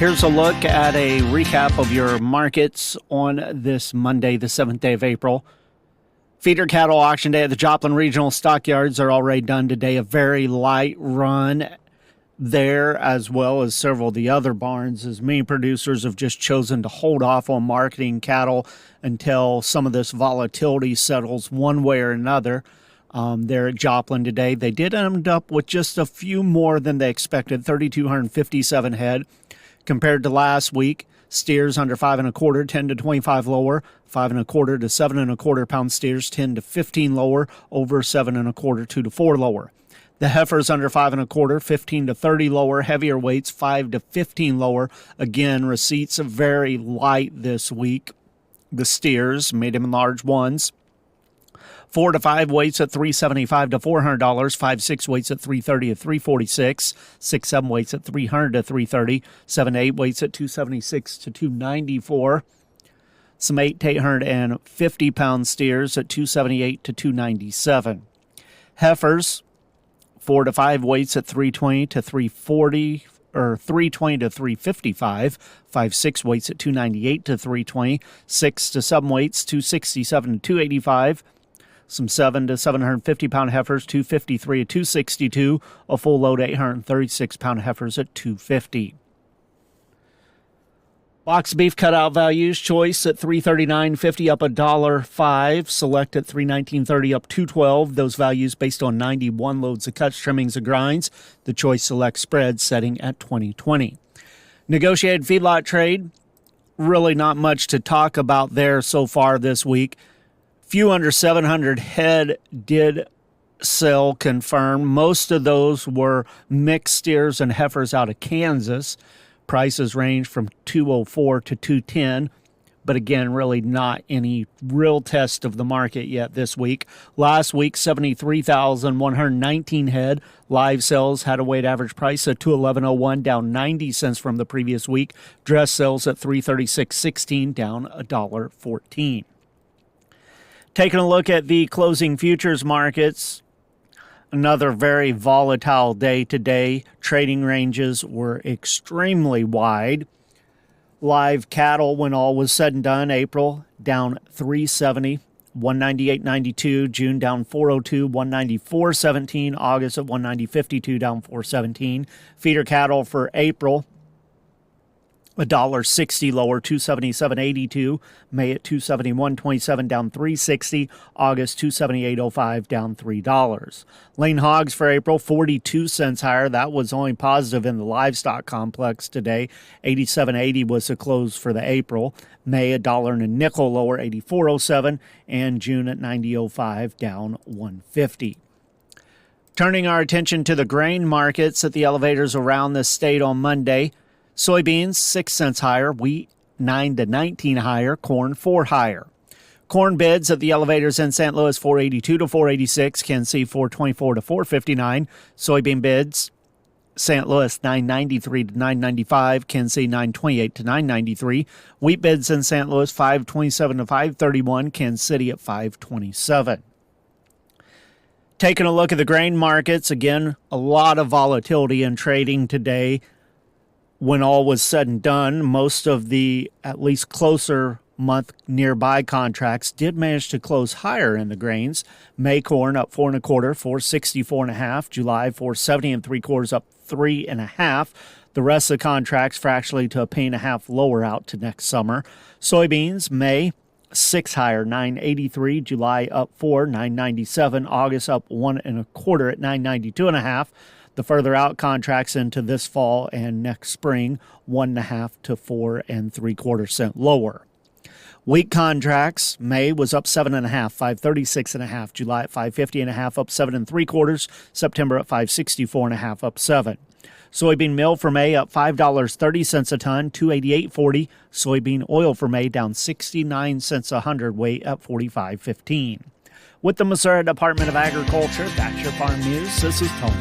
Here's a look at a recap of your markets on this Monday, the 7th day of April. Feeder cattle auction day at the Joplin Regional Stockyards are already done today. A very light run there, as well as several of the other barns, as many producers have just chosen to hold off on marketing cattle until some of this volatility settles one way or another. There at Joplin today, they did end up with just a few more than they expected, 3,257 head. Compared to last week, steers under 5 1/4, 10 to 25 lower, 5 1/4 to 7 1/4 pound steers, 10 to 15 lower, over 7 1/4, 2 to 4 lower. The heifers under 5 1/4, 15 to 30 lower, heavier weights 5 to 15 lower. Again, receipts are very light this week. The steers, medium and large ones, 4 to 5 weights at $375 to $400, 5-6 weights at $330 to $346, 6-7 weights at $300 to $330, 7-8 weights at $276 to $294, some 8 to 850 pound steers at $278 to $297. Heifers, 4 to 5 weights at $320 to $340, or $320 to $355, 5-6 weights at $298 to $320, 6 to 7 weights $267 to $285. Some 7 to 750 pound heifers, $253 to $262. A full load 836 pound heifers at $250. Box beef cutout values: choice at $339.50 up $1.05. Select at $319.30 up $2.12. Those values based on 91 loads of cuts, trimmings, and grinds. The choice select spread setting at $20.20. Negotiated feedlot trade. Really not much to talk about there so far this week. Few under 700 head did sell confirmed. Most of those were mixed steers and heifers out of Kansas. Prices range from $204 to $210, but again, really not any real test of the market yet this week. Last week, 73,119 head. Live sales had a weighted average price of $211.01, down 90 cents from the previous week. Dress sales at $336.16, down $1.14. Taking a look at the closing futures markets, another very volatile day today. Trading ranges were extremely wide. Live cattle, when all was said and done, April down 370, 198.92. June down 402, 194.17. August at 190.52, down 417. Feeder cattle for April, $1.60 lower, 277.82. May at 271.27, down 360. August 278.05, down $3. Lean hogs for April, 42 cents higher. That was only positive in the livestock complex today. 87.80 was the close for the April. May $1.05 lower, 84.07, and June at 90.05, down 150. Turning our attention to the grain markets at the elevators around the state on Monday. Soybeans, 6 cents higher. Wheat, 9 to 19 higher. Corn, 4 higher. Corn bids at the elevators in St. Louis, 482 to 486. Kansas City, 424 to 459. Soybean bids, St. Louis, 993 to 995. Kansas City, 928 to 993. Wheat bids in St. Louis, 527 to 531. Kansas City at 527. Taking a look at the grain markets, again, a lot of volatility in trading today. When all was said and done, most of the at least closer month nearby contracts did manage to close higher in the grains. May corn up 4 1/4, 464.5. July 470 3/4, up 3.5. The rest of the contracts fractionally to a penny and a half lower out to next summer. Soybeans, May 6 higher, 983. July up 4, 997. August up 1 1/4 at 992.5. The further out contracts into this fall and next spring, 1.5 to 4 3/4 cent lower. Wheat contracts, May was up 7.5, 536.5. July at 550.5, up 7 3/4. September at 564.5, up 7. Soybean meal for May up $5.30 a ton, 288.40. Soybean oil for May down 69 cents a hundredweight at 45.15. With the Missouri Department of Agriculture, that's your farm news. This is Tony.